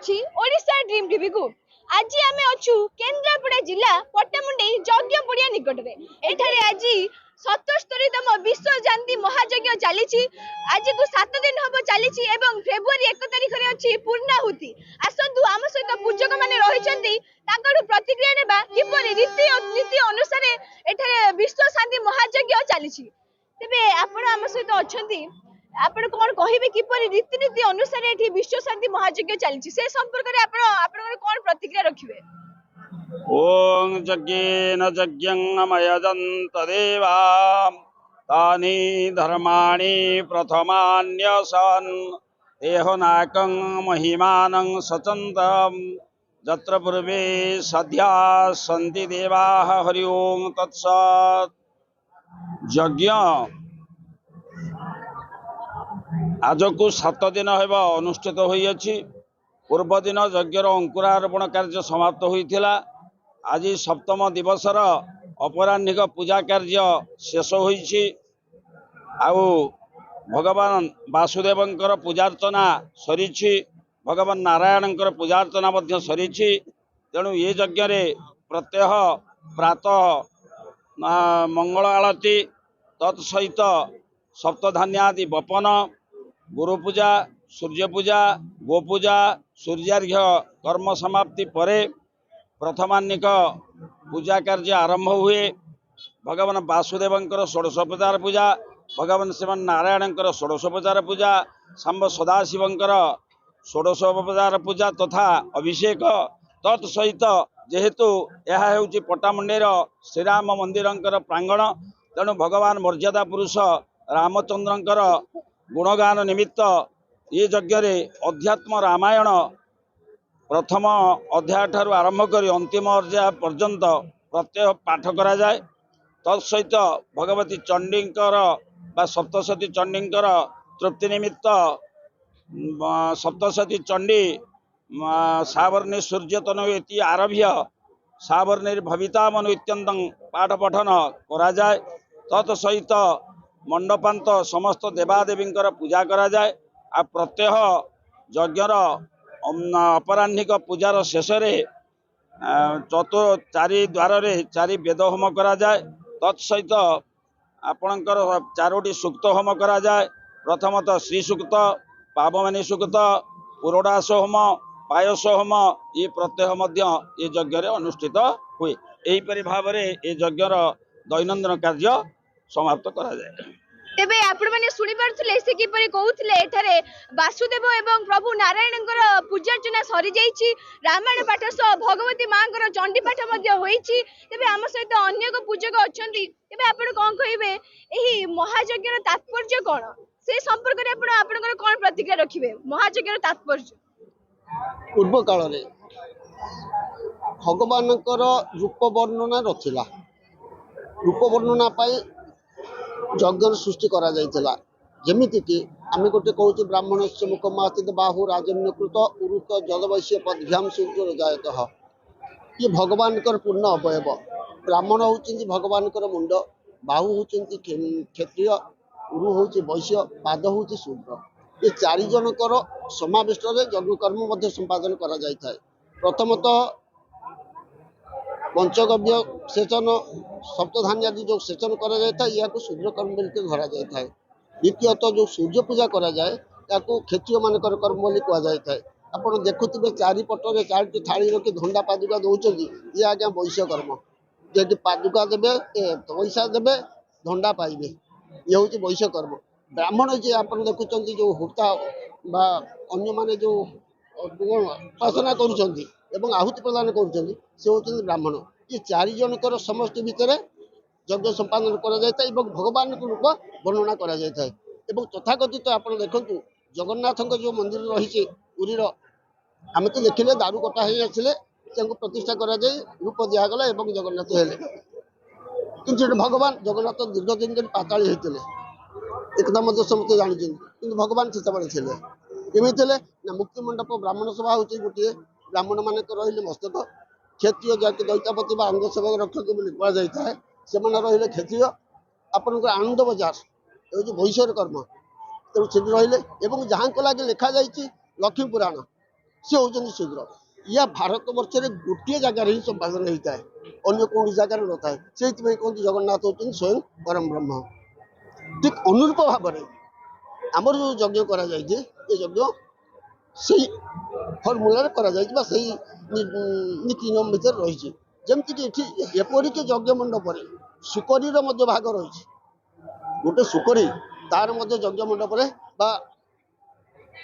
अछि Odisha dream TV को। आज आम अच्छु केन्द्रापड़ा जिला पट्टामुंडई यज्ञ पड़िया निकट में। एठारे आज 77तम विश्व शांति महायज्ञ चली। आज को 7 दिन हम चली फेब्रुआरी 1 तारिख में अच्छी पूर्णाहुति। आसतु आम सहित पूजक मैंने रही प्रतिक्रिया नेबा किपर रीति अनुसार एठारे विश्व शांति महायज्ञ चली। तेबे आपण आम सहित अच्छा आपण कौन कहे किपर रीतिनीति अनुसार ये विश्व शांति महायज्ञ चली से संपर्क में आपण कौन प्रतिक्रिया रखिए। ओं यज्ञेन यज्ञमयजन्त देवा तानि धर्माणि प्रथमान्यसन् देहनाकं महिमानं सचन्तं यत्र पूर्वे सद्या सन्ति देवाः हरि ओं तत्सत्। यज्ञ आज को 7 दिन हेब अनुष्ठित होइछि। पूर्व दिन यज्ञर अंकुरारोपण कार्य समाप्त होइथिला। आज सप्तम दिवसर अपराह्निक पूजा कार्य शेष होइछि। आउ भगवान वासुदेवंकर पूजार्चना सरीछि, भगवान नारायणंकर पूजार्चना मध्य सरीछि। तेणु ये यज्ञ रे प्रत्यह प्रातः मंगल आलती तत्सहित सप्तधान्यादि बपन, गुरु पूजा, सूर्य पूजा, गो पूजा, सूर्यार्घ्य कर्म समाप्ति परे प्रथमान्निक पूजा कार्य आरंभ हुए। भगवान वासुदेवंकर षोडशोपचार पूजा, भगवान श्रीमान नारायणंकर षोडशोपचार पूजा, सांब सदाशिवंकर षोडशोपचार पूजा तथा अभिषेक तत्सहित जेहेतु यह होउछि पट्टामुंडेर श्रीराम मंदिरंकर प्रांगण। तेणु भगवान मर्यादा पुरुष रामचंद्रंकर गुणगान निमित्त ये यज्ञ रे अध्यात्म रामायण प्रथम अध्याय ठारू आरंभ कर अंतिम अध्याय पर्यंत प्रत्यय पाठ करा जाए। तत्सहित भगवती चंडींकर बा सप्तशती चंडींकर तृप्ति निमित्त सप्तशती चंडी सावर्णी सूर्य तनवेति आरभ्य सावर्णिर भविता मनु इत्यंतं पाठ पठन करा जाए। तत्सहित मंडपांत समस्त देवादेवींकर पूजा करा जाए। आ प्रत्यह यज्ञर अपराह्निक पूजार शेष चारि द्वार रे 4 वेद होम करा जाए। तत्सहित आपणकर 4टी सूक्त होम करा जाए। प्रथमतः श्री सूक्त, पावमानी सूक्त, पुरोडास होम, पायस होम ये प्रत्यह मध्य ये यज्ञ रे अनुष्ठित हुए। एहीपरि भाव रे ये यज्ञर दैनंदिन कार्य समाप्त करा जाए। तेबे आपण माने सुनि परथले से किपरि कहउथले एठारे वासुदेव एवं प्रभु नारायणंकर पूजार्चना सरी जाईछि। रामायण पाठ सह भगवती मांकर चंडी पाठ मध्ये होईछि। तेबे हम सहित अन्य को पूजक अछंती। तेबे आपण कोन कहिबे एही महायज्ञर तात्पर्य कोन से संपर्क रे आपणकर कोन प्रतिक्रिया रखिबे महायज्ञर तात्पर्य। पूर्व काल रे भगवानकर रूप वर्णना रथिला। रूप वर्णना पाई यज्ञ सृष्टि करा जाइथिला। जेमिति कि आमे गोटे कहूँ ब्राह्मणस्य मुखमास्तित बाहु राजन्यकृत उरुत जलवैश्य पदभ्याम सूर्य जायतः। ये भगवान पूर्ण अवयव। ब्राह्मण होउचिंती भगवान मुंड, बाहु होउचिंती क्षत्रिय, उरु होउची वैश्य, पाद होउची शूद्र। ये 4 जनकर समाविष्ट यज्ञ कर्म मध्य संपादन करा जाइथाय। प्रथमतः पंचगव्य सेचन सप्तधान्य आदि जो सेचन करा जाता है या शूद्र कर्म बोलकर धरा जाता है। द्वितीयतः जो सूर्य पूजा करा जाए या क्षत्रिय मानकर कर्म बोली कह जाए। आप देखुवे 4 पटरे 4टी थाली रखी धंडा पादुका दौरान ये आज्ञा वैश्य कर्म। जे पादुका देवे पैसा देवे धंडा पाइबे ये हूँ वैश्य कर्म। ब्राह्मण जी आप देखुं जो होता बा अन्य माने जो उपासना करुँच आहुति प्रदान करुँच से होती ब्राह्मण। ये 4 जनकर समष्टि भितर यज्ञ संपादन करा जाता है एवं भगवान रूप वर्णना करा जाता है। एवं तथाकथित आप देखु जगन्नाथ जो मंदिर रही पुरीर आम तो देखिले दारू कटा ही आसिले प्रतिष्ठा करा जाए रूप दिगला एवं जगन्नाथ हेले। कि भगवान जगन्नाथ दीर्घ दिन धरी पाताली होते एकदम समस्त जानते कि भगवान से ना मुक्ति मंडप ब्राह्मण सभा हूँ गोटे ब्राह्मण मान रही मस्तक क्षत्रिय जाति दैतापति अंग सेवक रक्षक कहुए से रही क्षत्रिय आपंकर आनंद बजार ये वैश्य कर्म तेणु से रही जहाँ लगे लिखा जा लक्ष्मी पुराण ସେ ହେଉଛନ୍ତି ଶୂଦ୍ର। या भारत वर्ष गोटे जगार ही संपादन होता है, अन्य कौन जगार न था। से कहते जगन्नाथ होती स्वयं परम ब्रह्म। ठीक अनुरूप भाव में आमर जो यज्ञ करा यज्ञ से फर्मूला नीति नियम भितर रही जमीक एपरिक यज्ञ मंडप सुकरी भाग रही गोटे सुकरी तार यज्ञ मंडप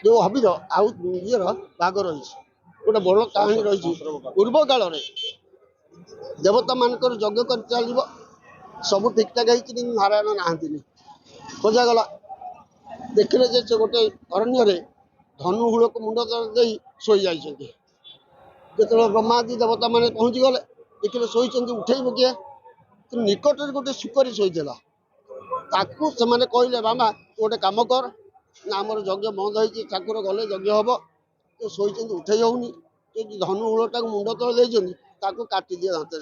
जो हबीर आउ ये भाग रही गोटे बड़ कहानी रही पूर्व काल देवता मानकर यज्ञ कर चलो सब ठीक ठाक है नारायण नहांती खोजागला देखिले से गोटे अरण्य धनुहूल को मुंड दे शोई जाइए जो ब्रह्मादि देवता मैंने पहुँची गले देखिले शोई उठेब किए निकट गोटे सुकरी शोला ताकू से कहले बाबा गोटे कम कर ना आमर यज्ञ बंद हो ठाकुर गले यज्ञ हम तो शोई उठे होनी धनुहूलटा मुंड तले देते काटी दिए दांत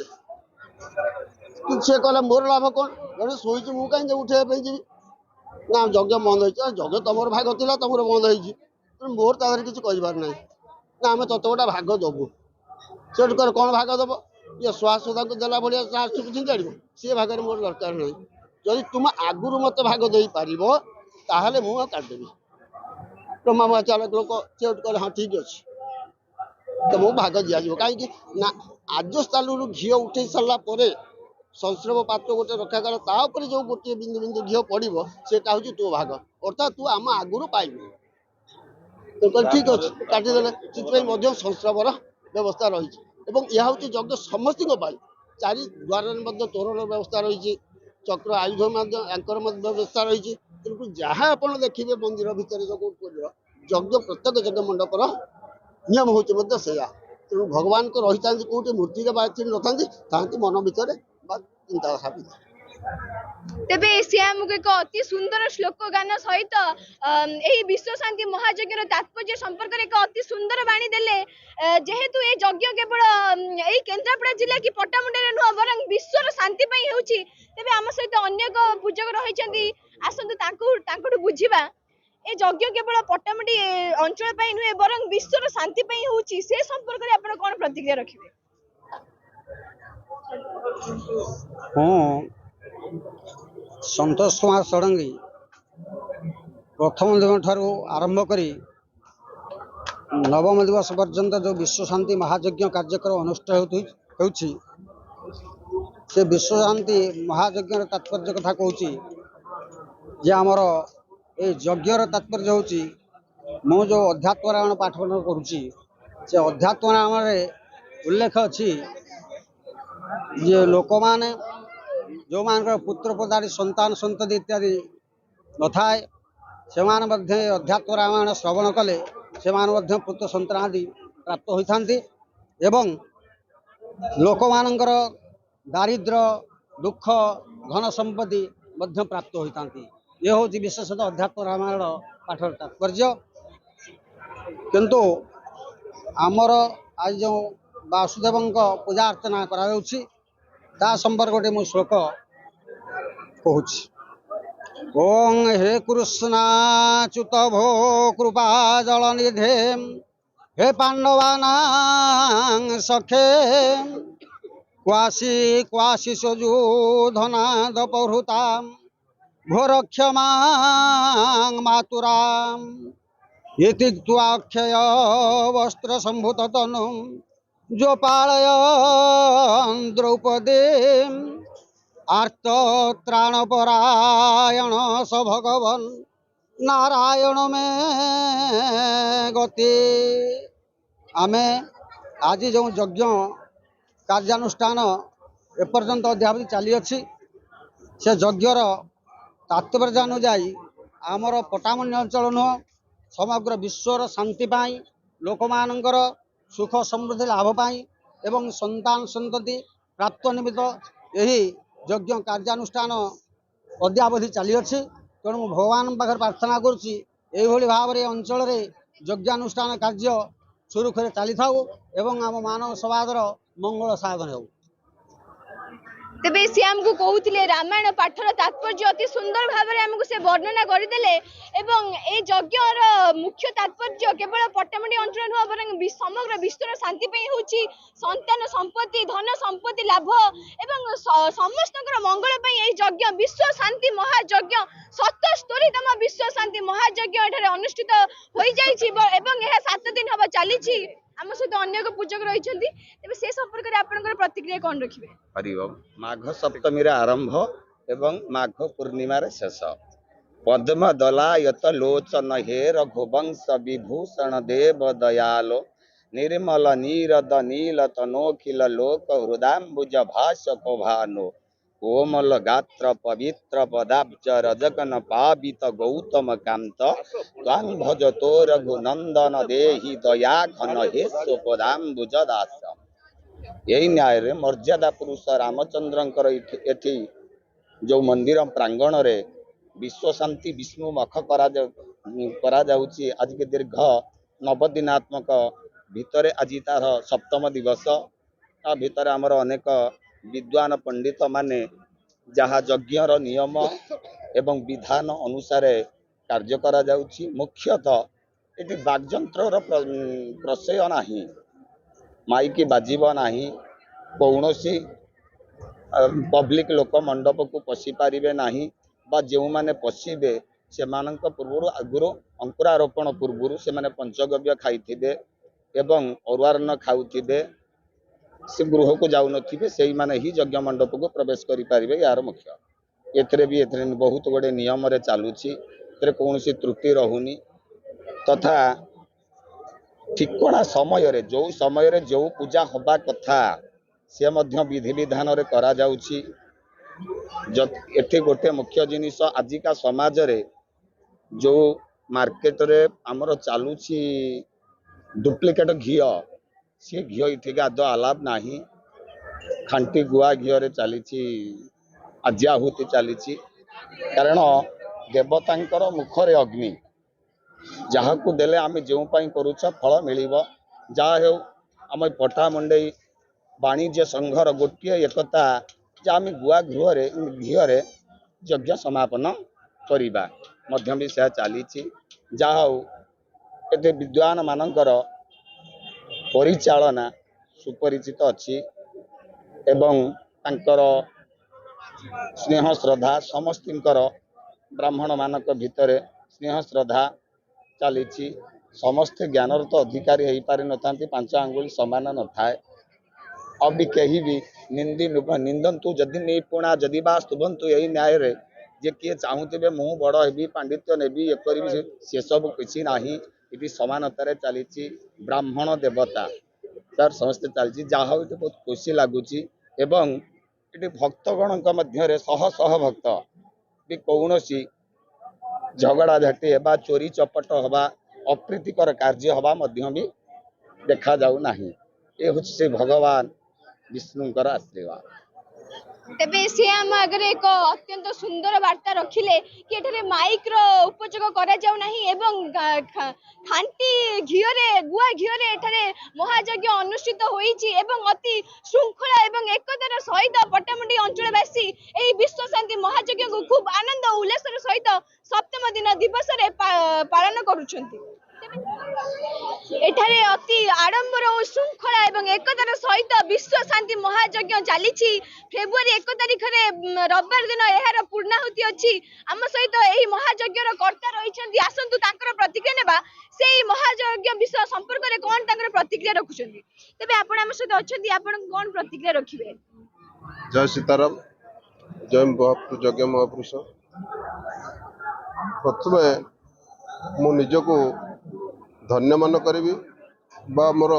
से कहला मोर लाभ कौन जड़े शोची मुझे कहीं उठे जी ना यज्ञ बंद हो यज्ञ तुम भाग था तुम बंद हो मोर तार किसी कहींबार ना ना आम तत गोटा भाग दबू से कौन भाग दब ये श्वासुदा को देला भाया साहस चिंताड़ सी भाग मोर दरकार ना जदि तुम आगुरी मत भाग दे पार ताहले मु काटिदेवी ब्रह्मा चालक लोक से कहे हाँ ठीक अच्छे तो मु भाग दिज्व कहीं ना आज स्थान घी उठे सारा संस्रव पात्र गोटे रखा गला तापर जो गोटे बिंदु बिंदु घी पड़ो सेटा हूँ तो भाग अर्थात तू आम आगुरी पाइबू तो कह ठीक अच्छे काटिदेले से संस्रवर व्यवस्था रही यह हूँ यज्ञ समस्त चारि द्वार तोरण व्यवस्था रही चक्र आयुध व्यवस्था रही तेणु जहाँ आप देखिए मंदिर भितर यज्ञ प्रत्येक यज्ञ मंडपर नियम हूँ तेणु भगवान को रही था कौटे मूर्ति ना मन भितर चिंता तेबे से आमको एक अति सुंदर श्लोक गान सहित यही विश्व शांति महायज्ञर तात्पर्य संपर्क में एक अति सुंदर बाणी देले जेहेतु ये यज्ञ केवल यही केन्द्रापड़ा जिला की पट्टामुंडे नुह बरं विश्वर शांति पई होउची तेबे आम सहित अनेक पूजक रही आसतु बुझिबा ए यज्ञ केवल पट्टामुंडी अंचल पई नुहे बरं विश्वर शांति पई होउची से संपर्क में आपण कोन प्रतिक्रिया रखिबे? संतोष कुमार षडंगी प्रथम दिन ठारू आरंभ करी नवम दिवस पर्यंत जो विश्व शांति महायज्ञ कार्यक्रम अनुष्ठित होउछि से विश्व शांति महायज्ञर तात्पर्य कथा कहूँ जे आमर ये यज्ञर तात्पर्य होउछि मु जो अध्यात्म रामायण पाठ पठन करुच्ची से अध्यात्म रामायण उल्लेख अच्छी जे लोक माने जो मान पुत्र पदारी संतान संतति इत्यादि न थाए से अध्यात्म रामायण श्रवण कले से पुत्र संतान आदि प्राप्त होती एवं लोक मानकर दारिद्र दुख धन संपत्ति प्राप्त होती ये हूँ विशेषतः अध्यात्म रामायण पाठर तात्पर्य किंतु आमर आज जो वासुदेव पूजा अर्चना करा संपर्क गोटे मु श्लोक कहूँ ओं हे कृष्णाच्युत भो कृपा जल निधे हे पांडवानां सखे क्वासी क्वासी सजूधनाद पौरुताम घोरक्षमा मातुराम इति त्वाक्षय वस्त्र संभूत तनु जो पालय द्रौपदी आर्त त्राणपरायण स भगवन नारायण में गति आमे आज जो यज्ञ कार्यानुष्ठान एपर्यंत अध्यावधि चली अच्छी से यज्ञर तात्पर्य अनुजाई आमर पटामुंडी अंचल नुह समग्र विश्वर शांति पाई लोक मानकर सुख समृद्धि लाभ पाई एवं संतान संतति प्राप्त निमित्त यही यज्ञ कार्यानुष्ठान अद्यावधि चली अच्छी तेणु भगवान पाखे प्रार्थना करुच्ची भाव में अंचल यज्ञानुष्ठान कार्य सुरुखुरे चली था एवं आम मानव समाजर मंगल साधन हो। तेबे सी आमको कहूतिले रामायण पाठर तात्पर्य अति सुंदर भाव में आमको से वर्णना करदेले एवं ए यज्ञर मुख्य तात्पर्य केवल पट्टामुंडी अंचल नुह बरं समग्र विश्वर शांति पे होची संतान संपत्ति धन संपत्ति लाभ एवं समस्त मंगल पे ए यज्ञ विश्व शांति महायज्ञ 77तम विश्व शांति महायज्ञ एठारे अनुष्ठित होई जाईची एवं यह 7 दिन हबा चलीची आम सहित अन्य एक पूजक रही तेज से संपर्क में आपंकर प्रतिक्रिया कौन रखिए हरि ओम माघ सप्तमी आरंभ एवं माघ पूर्णिमा शेष पद्म दलायत लोचन हे रघुवंश विभूषण देव दयालो निर्मल नीरद नील तनोखिल लोक हृदाम्बुज भाषको भानो कोमल गात्र पवित्र पदाब्ज रजकन पावित गौतम कांत त्वां भजतो रघुनंदन देहि दया घन हे स्वपदाम्बुज दास यही न्याय रे मर्यादा पुरुष रामचंद्रंकर एठी जो मंदिर प्रांगण रे विश्व शांति विष्णु मख करा जाउची आज के दीर्घ 9 दिनात्मक भितरे आज तार सप्तम दिवस आ भितर आमर अनेक विद्वान पंडित माने जहाँ यज्ञर नियम एवं विधान अनुसार कार्य करा जाउची मुख्यतः एटी वाग्यंत्र प्रशय नाही माइकी बाजिब नाही कौनसी पब्लिक लोक मंडप को पशि पारिबे नाही बा जो माने पशिबे से मानक पूर्व आगुरु अंकुरारोपण पूर्व से माने पंचगव्य खाइथिबे एवं अरुआरन खाउथिबे से गृह को जाउ नथिबे सेही माने ही यज्ञ मंडप को प्रवेश करि पारिबे यार मुख्य एथरे बहुत गुडे नियम रे चालुची एथरे कौनसी त्रुटि रहुनी तथा ठिकणा समय रे जो पूजा हवा कथा से मध्य विधि विधान रे करा जाउची एठी गोटे मुख्य जिनिस आजिका समाज रे जो मार्केट रे हमर चालुची डुप्लिकेट घी सी घी इठिक आद आलाप नाही खांटी गुआ घी रे चली आज्याहुति चली कारण देवतांकर मुखरे अग्नि जहाँ को देले आम जो करुच फल मिल जहाँ हो आम पट्टामुंडई वाणिज्य संघर गोटे एकता जे आम गुआ घीरे यज्ञ समापन करवा भी से चली जहाँ हो ये विद्वान मानकर परिचालना सुपरिचित अच्छी एवं तांकर स्नेह श्रद्धा समस्तर ब्राह्मण मानक भितर स्नेह श्रद्धा चली समस्ते ज्ञानर तो अधिकारी हो पारि न था 5 आंगुल समान न थाए अब भी कहीं भी निंदंतु जदि निपुणा जदि बा स्तुभंतु यही न्याय रे जे किए चाहूबे मु बड़ हेबी पांडित्य नेबी एक से सब किसी ना ये समानतार चली ब्राह्मण देवता सर समस्ते चलती जहाँ हो बहुत खुशी लगुच एवं ये भक्तगण मध्य शह शह भक्त भी कौन झगड़ा झाटी हवा चोरी चपट हवा अप्रीतिकर कार्य हवा भी देखा जाऊ नाही ये हूँ से भगवान विष्णुकर आशीर्वाद तेबे से आम आगे एक अत्यंत सुंदर वार्ता रखिले कि एठारे माइक रो उपयोग करा जाऊ नाही एवं खांटी घिओरे गुआ घिओरे एठारे महायज्ञ अनुष्ठित होईची एवं अति श्रृंखला एवं एकतार सहित पट्टामुंडी अंचलवासी एही विश्व शांति महायज्ञ को खूब आनंद उल्लासर सहित सप्तम दिन दिवस रे पालन करूछंती एठारे अति आडंबर और श्रृंखला एवं एकतार सहित विश्व शांति महायज्ञ चली फेब्रुआरी 1 तारिख रविवार दिन यार पूर्णाहुति अच्छी आम सहित यही महायज्ञर कर्ता रही आसतु प्रतिक्रिया नेबा से महायज्ञ विषय संपर्क में कौन प्रतिक्रिया रखुंट तेज आप सहित अच्छा आप कौन प्रतिक्रिया रखिए जय सीताराम जय यज्ञ महापुरुष प्रथम मु निजको धन्य मन करी मोर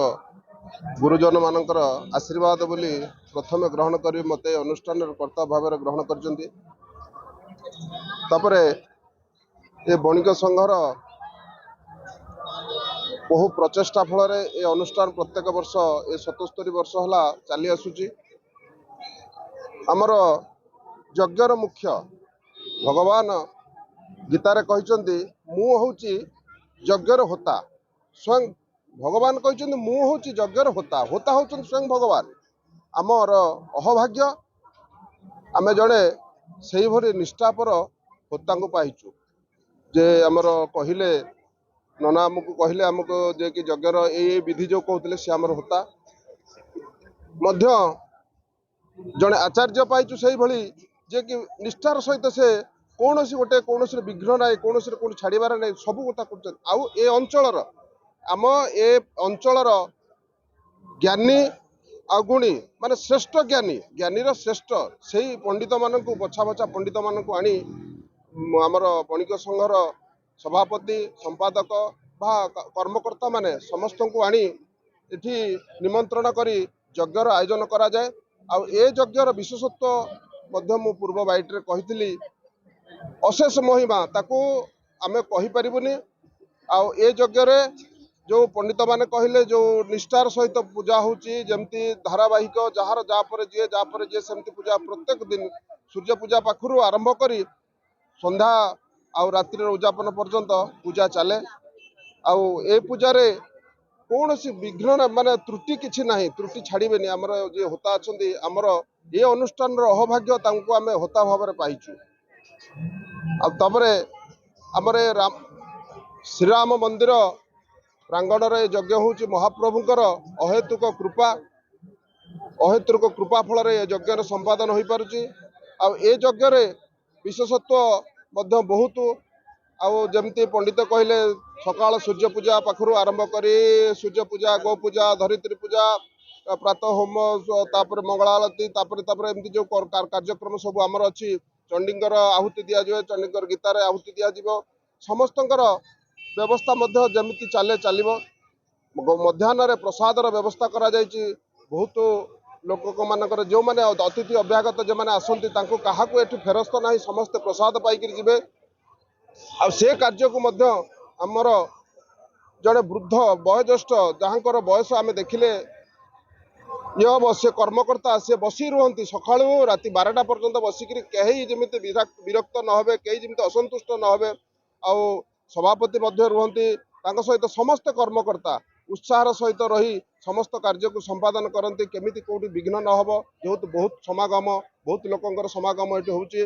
गुरुजन मानकर आशीर्वाद बोली प्रथम ग्रहण करी मते अनुष्ठान कर्ता भाव ग्रहण कर बणिक संघर बहु प्रचेषा फल ए अनुष्ठान प्रत्येक वर्ष ए 77 वर्ष है चली आसुची आमर यज्ञर मुख्य भगवान गीतारे कहते मु हूँ यज्ञर होता स्वयं भगवान कहते मु हूँ यज्ञर होता होता हूँ स्वयं भगवान आमर अहभाग्य आमे जड़े से भरी निष्ठापर होता पाइचु जे आमर कहले नना आमको कहले आमको जे कि यज्ञर ये विधि जो कहते सी आमर होता मध्य जड़े आचार्य पाइचु से भली जे कि निष्ठार सहित से कौन गोटे कौन विघ्न ना कौन कौन छाड़बार ना सब कथा कर आउ ए अंचल आम ए अंचल ज्ञानी आ गुणी माने श्रेष्ठ ज्ञानीर श्रेष्ठ से पंडित मान बछा बछा पंडित मान आनी आमर बणिक संघर सभापति संपादक बा कर्मकर्ता माने समस्त को आनी एठी निमंत्रण करी यज्ञर आयोजन करा जाए आ ए यज्ञर विशेषत्व मध्य मु पूर्व बाइट रे कहितली अशेष महिमा ताकू आमे कहि परिबुनी आ ए यज्ञ रे जो पंडित माने कहले जो निष्ठार सहित पूजा होची जेमती धारावाहिक जार जापर जे सेमती पूजा प्रत्येक दिन सूर्य पूजा पाखरु आरंभ करी संध्या आउ रात्रि उजापन पर्यंत पूजा चले आउ ए पूजा रे कौन सी विघ्न माने त्रुटि किछि नाही त्रुटि छाड़िबेनी हमर जे होता अछंती हमर ए अनुष्ठान रो अभाग्य तांको आमे होता भाबरे पाइछु आ तबरे हमरे राम श्रीराम मंदिर प्रांगण रे यज्ञ होची महाप्रभुंकर अहेतुक कृपा फल रे यज्ञ संपादन होई पारुची आ ए यज्ञ रे विशेषत्व मध्य बहुत आउ जमती पंडित कहले सकाल सूर्य पूजा पाखरु आरंभ करी सूर्य पूजा गो पूजा धरित्री पूजा प्रातः होम तापर मंगलारती तापर एमती जो कार्यक्रम सब आमर अच्छी चंडींकर आहुति दिया जाए चंडींकर गीतार आहुति दिया जीवो समस्तंकर व्यवस्था मध्य जमिति चलिबो मध्याह्न प्रसाद व्यवस्था करा जायछि बहुत लोक मानकर जो माने अतिथि अभ्यागत जो माने आसंती तांको काहाको एठु फेरस्त नाही समस्त प्रसाद पाइकिर जिवे आ से कार्य को मध्य आमर जड़े वृद्ध वयोज्येष्ठ जहाँकर बयस आमे देखिले ये से कर्मकर्ता से बसी रुहंती सकाळु राति 12टा पर्यंत बसिक कहीं जमिति विरक्त न होबे कहीं जमिति असंतुष्ट न होबे आ सभापति मध्य रुहंती तांको सहित समस्त कर्मकर्ता उत्साह सहित रही समस्त कार्य को संपादन करती केमिति कोठी विघ्न न होबो जेहेतु बहुत समागम बहुत लोकंकर समागम एठी होउची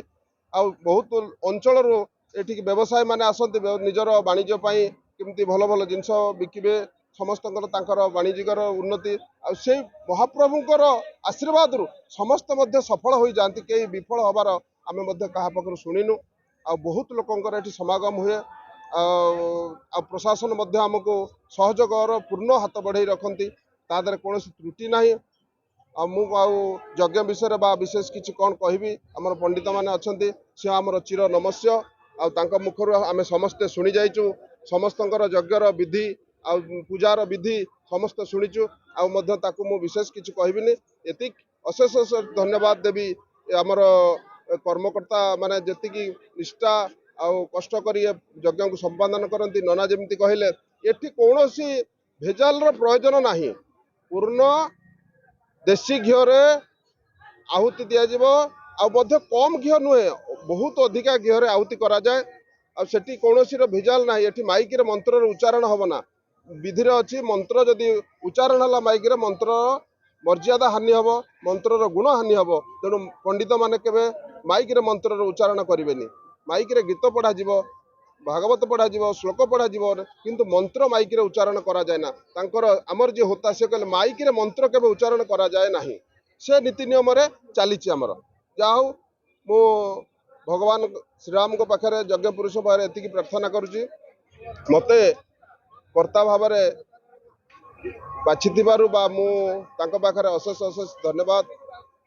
आ बहुत अंचल रो एठी व्यवसाय माने आसंती निजर वाणिज्य पाई केमिति भल भल जिंस बिकिबे समस्तंकर तांकर वाणिज्यकर उन्नति आ से महाप्रभुंकर आशीर्वाद रु समस्त मध्य सफल होई जानती कई विफल होबार आमे मध्य कहा पाखरु सुनिनु आ बहुत लोकंकर एठी समागम हुए आ प्रशासन मध्य हमको सहयोगर पूर्ण हाथ बढ़ाई रखती तादर कौन त्रुटि नाही आ मु यज्ञ विषय बा विशेष किसी कौन कहबी आमर पंडित माने अछंती से आमर चिर नमस्य आ तांका मुखरु आमे समस्ते सुनी जाइचु समस्तंकर यज्ञर विधि आ पूजार विधि समस्त शुणीचु आ मध्य ताकू मु विशेष किसी कहबिनी एतिक अशेष धन्यवाद देवी आमर कर्मकर्ता माने जेतिकी निष्ठा आ कष्ट करी यज्ञ को संपादन करती नना जमी कहले एठी कौनसी भेजाल प्रयोजन नाही पूर्ण देशी घीरे आहुति दिज्व आ कम घी नुहे बहुत अधिका घीरे आहुति करा जाए आ सेठी कौनसी भेजाल ना एठी माइक रे मंत्र उच्चारण हम ना विधि अच्छी मंत्र जदि उच्चारण है माइक रे मंत्र मर्यादा हानि हम मंत्र गुण हानि हम तेणु पंडित माने केबे माइक रे मंत्र उच्चारण करेंगे माइक रे गीत पढ़ा भागवत पढ़ा श्लोक पढ़ा किंतु मंत्र माइक रे उच्चारण करा जाए ना तांकर आमर जे होता से कहले माइक रे मंत्र केबे उच्चारण करा जाए नाही से नीति नियम रे चलीछि आमर जाऊ मो भगवान श्रीराम को पाखरे यज्ञ पुरुष पाखरे एतिकी प्रार्थना करूची मते कर्ता भाव बाछिथिबारु बा मु तांको पाखरे अशेष अशेष धन्यवाद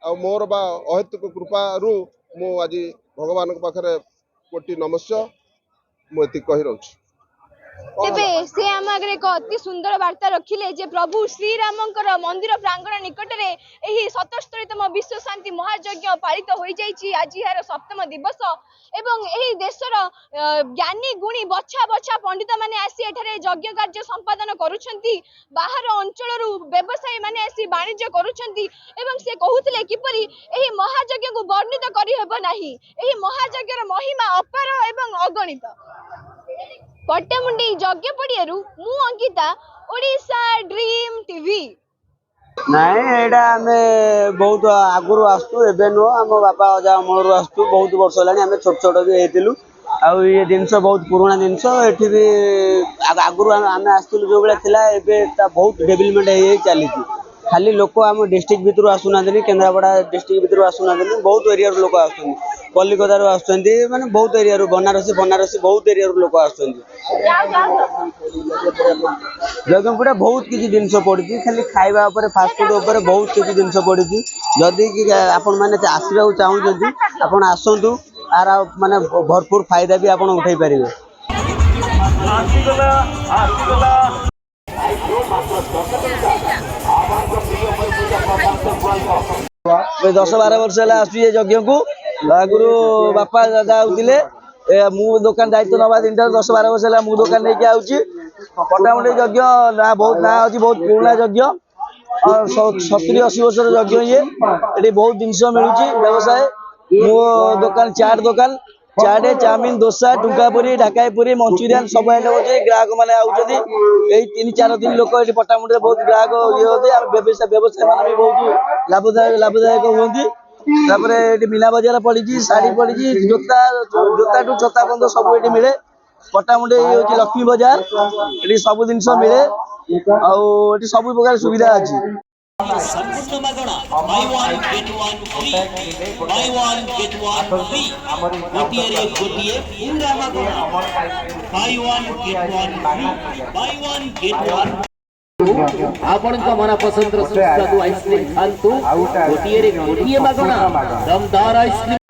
आ मोर बा अहेतुक कृपारू मु आज भगवान पाखरे कोटि नमस्य मुझे कही रही तेबे से आम आगे एक अति सुंदर वार्ता रखिले जे प्रभु श्रीरामंकर मंदिर प्रांगण निकट में यही 77तम विश्व शांति महायज्ञ पालित हो जाइछि आज यार 7म दिवस एवं यही देशर ज्ञानी गुणी बछा बछा पंडित माने आसी एठारे यज्ञ कार्य संपादन करूछंती बाहर अंचल व्यवसायी माने आसी वाणिज्य करूछंती एवं से कहूतिले किपरि यही महायज्ञ को वर्णित करि हेबो नाही यही महायज्ञर महिमा अपार एवं अगणित पट्टामुंडी यज्ञ पड़ियारू मु अंकिता ओडिशा ड्रीम टीवी। ନାଇଁ ଏଇଟା ଆମେ ବହୁତ ଆଗରୁ ଆସୁଛୁ, ଏବେ ନୁହଁ, ଆମ ବାପା ଅଜା ଅମଳରୁ ଆସୁଛୁ, ବହୁତ ବର୍ଷ ହେଲାଣି। ଆମେ ଛୋଟ ଛୋଟ ବି ହେଇଥିଲୁ। ଆଉ ଇଏ ଜିନିଷ ବହୁତ ପୁରୁଣା ଜିନିଷ। ଏଠି ବି ଆଗରୁ ଆମେ ଆସିଥିଲୁ ଯୋଉ ଭଳିଆ ଥିଲା, ଏବେ ତା ବହୁତ ଡେଭଲପମେଣ୍ଟ ହେଇ ଚାଲିଛି। ଖାଲି ଲୋକ ଆମ ଡିଷ୍ଟ୍ରିକ୍ଟ ଭିତରୁ ଆସୁନାହାନ୍ତି, କେନ୍ଦ୍ରାପଡ଼ା ଡିଷ୍ଟ୍ରିକ୍ଟ ଭିତରୁ ଆସୁନାହାନ୍ତି, ବହୁତ ଏରିଆରୁ ଲୋକ ଆସୁଛନ୍ତି, କଲିକତାରୁ ଆସୁଛନ୍ତି, ମାନେ ବହୁତ ଏରିଆରୁ, ବନାରସୀ ବହୁତ ଏରିଆରୁ ଲୋକ ଆସୁଛନ୍ତି। ଜଗତସିଂହପୁରରେ ବହୁତ କିଛି ଜିନିଷ ପଡିଛି, ଖାଲି ଖାଇବା ଉପରେ, ଫାଷ୍ଟଫୁଡ ଉପରେ ବହୁତ କିଛି ଜିନିଷ ପଡିଛି। ଯଦି କି ଆପଣମାନେ ଆସିବାକୁ ଚାହୁଁଛନ୍ତି, ଆପଣ ଆସନ୍ତୁ, ଆର ମାନେ ଭରପୁର ଫାଇଦା ବି ଆପଣ ଉଠେଇ ପାରିବେ। 10-12 ବର୍ଷ ହେଲା ଆସୁଛି ଏ ଯଜ୍ଞକୁ। ଆଗରୁ ବାପା ଦାଦା ଆଉଥିଲେ, ମୁଁ ଦୋକାନ ଦାୟିତ୍ୱ ନେବା ଦିନଠାରୁ 10-12 ବର୍ଷ ହେଲା ମୁଁ ଦୋକାନ ନେଇକି ଆଉଛି। ପଟ୍ଟାମୁଣ୍ଡେଇ ଯଜ୍ଞ ବହୁତ ନାଁ ଅଛି, ବହୁତ ପୁରୁଣା ଯଜ୍ଞ, 70-80 ବର୍ଷର ଯଜ୍ଞ ଇଏ। ଏଠି ବହୁତ ଜିନିଷ ମିଳୁଛି ବ୍ୟବସାୟ। ମୋ ଦୋକାନ ଚାଟ ଦୋକାନ, ଚାଟ, ଚାଉମିନ, ଦୋସା, ଟୁଙ୍କା ପୁରୀ, ଢାକାଇ ପୁରୀ, ମଞ୍ଚୁରିଆନ ସବୁ ଆଇଟମ ଅଛି। ଗ୍ରାହକ ମାନେ ଆଉଛନ୍ତି, ଏଇ 3-4 ଦିନ ଲୋକ ଏଠି ପଟ୍ଟାମୁଣ୍ଡେଇରେ ବହୁତ ଗ୍ରାହକ ଇଏ ହୁଅନ୍ତି। ଆଉ ବ୍ୟବସାୟ ମାନେ ବି ବହୁତ ଲାଭଦାୟକ ହୁଅନ୍ତି। ତାପରେ ଏଠି ମୀନା ବଜାର ପଡିଛି, ଶାଢୀ ପଡିଛି, ଜୋତାଠୁ ଛତା ପର୍ଯ୍ୟନ୍ତ ସବୁ ଏଠି ମିଳେ। ପଟ୍ଟାମୁଣ୍ଡେଇ ହଉଛି ଲକ୍ଷ୍ମୀ ବଜାର, ଏଠି ସବୁ ଜିନିଷ ମିଳେ। ଆଉ ଏଠି ସବୁ ପ୍ରକାର ସୁବିଧା ଅଛି। संपूर्ण मागणा buy one get one free buy one get one free गोटिए रे गोटिए पूरा मागणा buy one get one free buy one get one आपणक मन पसंद सुस्वादु आइसक्रीम खांतु गोटिए रे गोटिए मागणा दमदार आइसक्रीम